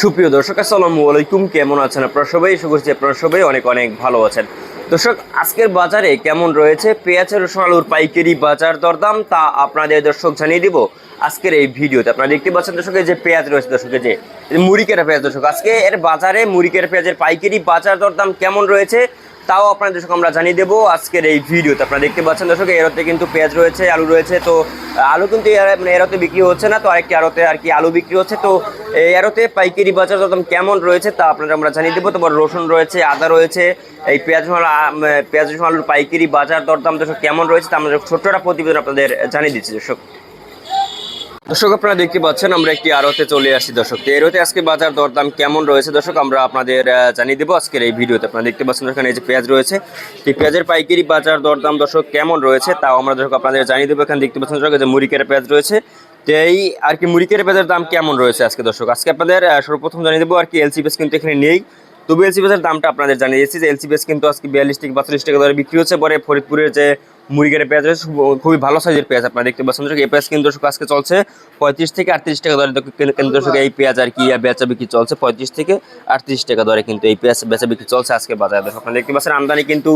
সুপ্রিয় দর্শক, আসসালামু আলাইকুম। কেমন আছেন আপনারা সবাই? আশা করছি আপনারা সবাই অনেক অনেক ভালো আছেন। দর্শক, আজকের বাজারে কেমন রয়েছে পেঁয়াজ রসুন আলুর পাইকারি বাজার দরদাম তা আপনাদের দর্শক জানিয়ে দিব আজকের এই ভিডিওতে। আপনারা দেখতে পাচ্ছেন দর্শক, যে পেঁয়াজ রয়েছে দর্শক, যে মুড়ি কেনা পেঁয়াজ দর্শক, আজকে এর বাজারে মুড়ি কেনা পেঁয়াজের পাইকারি বাজার দরদাম কেমন রয়েছে তাও আপনাদের দর্শক আমরা জানিয়ে দেবো আজকের এই ভিডিওতে। আপনারা দেখতে পাচ্ছেন দর্শক, এরতে কিন্তু পেঁয়াজ রয়েছে, আলু রয়েছে। তো আলু কিন্তু এরতে বিক্রি হচ্ছে না, তো আরেকটি আড়তে আর কি আলু বিক্রি হচ্ছে। তো এরতে পাইকারি বাজার দরদাম কেমন রয়েছে তা আপনাদের আমরা জানিয়ে দেবো। তারপর রসুন রয়েছে, আদা রয়েছে, এই পেঁয়াজ রসুন আলুর পাইকারি বাজার দরদাম দর্শক কেমন রয়েছে তা আমরা ছোট্ট একটা প্রতিবেদন আপনাদের জানিয়ে দিচ্ছি দর্শক। দর্শক, আপনারা দেখতে পাচ্ছেন আমরা একটি আড়তে চলে আসছি দর্শক। তো এরতে আজকে বাজার দরদাম কেমন রয়েছে দর্শক আমরা আপনাদের জানিয়ে দেবো আজকের এই ভিডিওতে। আপনারা দেখতে পাচ্ছেন এখানে এই যে পেঁয়াজ রয়েছে, এই পেঁয়াজের পাইকারি বাজার দরদাম দর্শক কেমন রয়েছে তাও আমরা দর্শক আপনাদের জানিয়ে দেবো। এখানে দেখতে পাচ্ছেন দর্শক, যে মুড়ি কেটে পেঁয়াজ রয়েছে। তো এই আর কি মুড়ি কেটে পেঁয়াজের দাম কেমন রয়েছে আজকে দর্শক, আজকে আপনাদের সর্বপ্রথম জানিয়ে দেবো আর কি এলসি পেঁয়াজ কিন্তু এখানে নেই। তবু এলসি পেঁয়াজের দামটা আপনাদের জানিয়ে দিচ্ছি যে এলসি পেঁয়াজ কিন্তু আজকে 42 থেকে 42 টাকা দরে বিক্রি হচ্ছে। পরে ফরিদপুরের যে মুড়িঘাটের পেঁয়াজ রয়েছে খুবই ভালো সাইজের পেঁয়াজ আপনারা দেখতে পাচ্ছেন। এই পেঁয়াজ কিন্তু আজকে চলছে 35 থেকে 38 টাকা দরে কিন্তু এই পেঁয়াজ আর কি বেচা বিক্রি চলছে 35 থেকে 38 টাকা দরে কিন্তু এই পেঁয়াজ বেচা বিক্রি চলছে আজকে বাজারে। আপনারা দেখতে পাচ্ছেন আমদানি কিন্তু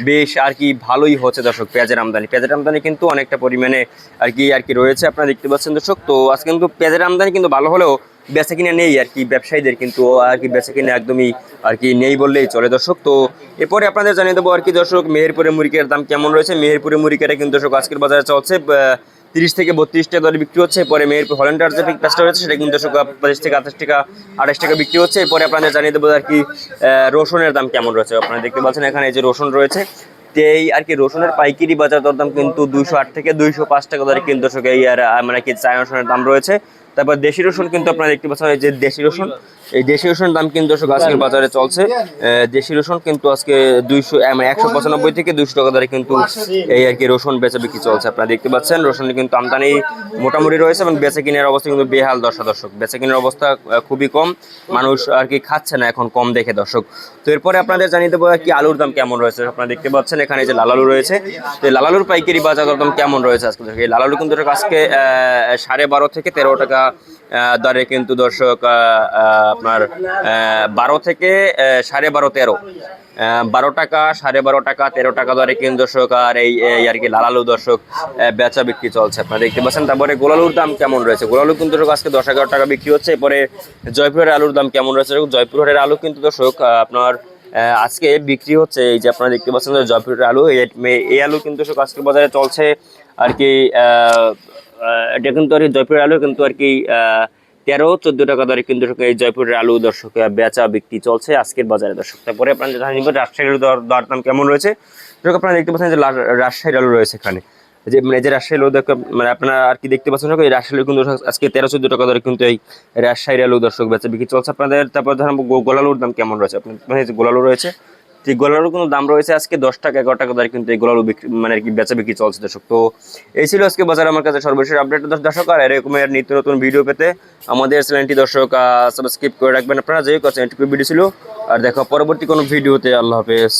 বেশ আর কি ভালোই হচ্ছে দর্শক। পেঁয়াজের আমদানি কিন্তু অনেকটা পরিমাণে আর কি রয়েছে আপনারা দেখতে পাচ্ছেন দর্শক। তো আজকে কিন্তু পেঁয়াজের আমদানি কিন্তু ভালো হলেও বেচা কিনা নেই আর কি, ব্যবসায়ীদের কিন্তু আর কি বেচা কিনা একদমই আর কি নেই বললেই চলে দর্শক। তো এরপরে আপনাদের জানিয়ে দেবো আর কি দর্শক মেহেরপুরের মুরগির দাম কেমন রয়েছে। মেহেরপুরের মুরগিটা কিন্তু দর্শক আজকের বাজারে চলছে 30 থেকে 32 টাকা দরে বিক্রি হচ্ছে। পরে মেহেরপুর হল্যান্ডার যে পেঁয়াজটা রয়েছে সেটা কিন্তু দর্শক 25 থেকে 28 টাকা বিক্রি হচ্ছে। এরপরে আপনাদের জানিয়ে দেবো আর কি রসুনের দাম কেমন রয়েছে। আপনারা দেখতে পাচ্ছেন এখানে এই যে রসুন রয়েছে, এই আর কি রসুনের পাইকারি বাজার দরদাম কিন্তু 208 থেকে 205 টাকা দরে কিন্তু দর্শক এই আর মানে কি চায়না রসুনের দাম রয়েছে। তারপর দেশি রসুন কিন্তু আপনারা দেখতে পাচ্ছেন যে দেশি রসুন, এই দেশি রসুনের দাম কিন্তু দর্শক আজকের বাজারে চলছে। দেশি রসুন কিন্তু আজকে 195 থেকে 200 টাকা দরে কিন্তু এই আর কি রসুন বেচা বিক্রি চলছে। আপনারা দেখতে পাচ্ছেন রসুনের কিন্তু আমদানি মোটামুটি রয়েছে এবং বেচা কিনার অবস্থা কিন্তু বেহাল দর্শক। বেচা কিনার অবস্থা খুবই কম, মানুষ আর কি খাচ্ছে না এখন কম দেখে দর্শক। তো এরপরে আপনাদের জানিয়ে দেবো আর কি আলুর দাম কেমন রয়েছে। আপনারা দেখতে পাচ্ছেন এখানে যে লাল আলু রয়েছে, তো লাল আলুর পাইকারি বাজার দাম কেমন রয়েছে আজকে। এই লাল আলু কিন্তু আজকে 12.5 থেকে 13 টাকা দরে কিন্তু দর্শক আপনার 12 থেকে 12.5 13 12 টাকা 12.5 টাকা 13 টাকা দরে কিন্তু দর্শক আর এই আর কি লাল আলু দর্শক বেচা বিক্রি চলছে আপনারা দেখতে পাচ্ছেন। তারপরে গোলালুর দাম কেমন রয়েছে, গোলালু কিন্তু দর্শক আজকে 10-11 টাকা বিক্রি হচ্ছে। এরপরে জয়পুরের আলুর দাম কেমন রয়েছে, জয়পুরের আলু কিন্তু দর্শক আপনার আজকে বিক্রি হচ্ছে এই যে আপনারা দেখতে পাচ্ছেন জয়পুরের আলু, এই আলু কিন্তু দর্শক আজকের বাজারে চলছে আর কি এটা কিন্তু আর জয়পুরের আলু কিন্তু আর কি 13-14 টাকা দরে কিন্তু এই জয়পুরের আলু দর্শক বেচা বিক্রি চলছে আজকের বাজারে দর্শক। তারপরে আপনারা জানিয়ে নেবেন রাজশাহীর দরদাম কেমন রয়েছে দর্শক। আপনারা দেখতে পাচ্ছেন যে রাজশাহীর আলু রয়েছে এখানে, যে মানে যে রাজশাহী আলু মানে আপনারা আর কি দেখতে পাচ্ছেন এই রাজশাহী আলু কিন্তু আজকে 13-14 টাকা দরে কিন্তু এই রাজশাহীর আলু দর্শক বেচা বিক্রি চলছে আপনাদের। তারপর ধরেন গোলালুর দাম কেমন রয়েছে, আপনার যে গোলালু রয়েছে, এই গোলালুর কিন্তু দাম রয়েছে আজকে 10 টাকা 11 টাকা দরে কিন্তু এই গোলালু বিক্রি মানে কি বেচা বিক্রি চলছে দর্শক। তো এই ছিল আজকে বাজারে আমার কাছে সর্বশেষ আপডেট দর্শক। আর এরকমের নিত্য নতুন ভিডিও পেতে আমাদের চ্যানেলটি দর্শক সাবস্ক্রাইব করে রাখবেন আপনারা। যে চ্যানেলটি ভিডিও ছিল আর দেখো পরবর্তী কোনো ভিডিওতে। আল্লাহ হাফেজ।